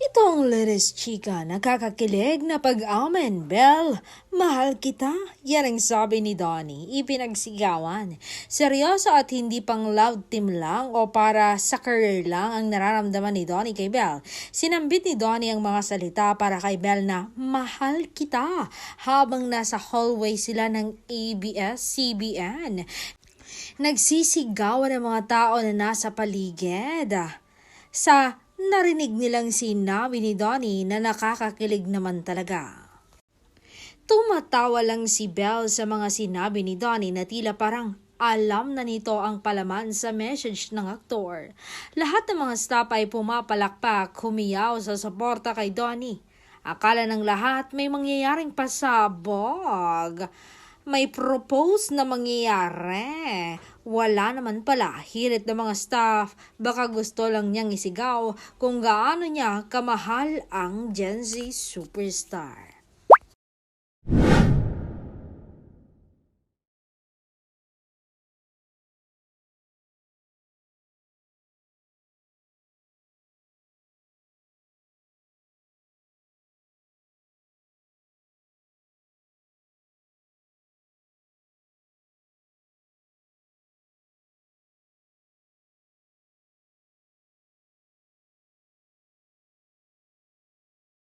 Itong latest chika, nakakakilig na pag-amen. Bel, mahal kita. Yan ang sabi ni Donnie, ipinagsigawan. Seryoso at hindi pang love team lang o para sa career lang ang nararamdaman ni Donnie kay Bel. Sinambit ni Donnie ang mga salita para kay Bel na mahal kita habang nasa hallway sila ng ABS-CBN. Nagsisigawan ang mga tao na nasa paligid. Sa narinig nilang sinabi ni Donnie na nakakakilig naman talaga. Tumatawa lang si Bel sa mga sinabi ni Donnie na tila parang alam na nito ang palaman sa message ng aktor. Lahat ng mga staff ay pumapalakpak, humiyaw sa suporta kay Donnie. Akala ng lahat may mangyayaring pasabog. May propose na mangyayari. Wala naman pala, hirit ng mga staff, baka gusto lang niyang isigaw kung gaano niya kamahal ang Gen Z superstar.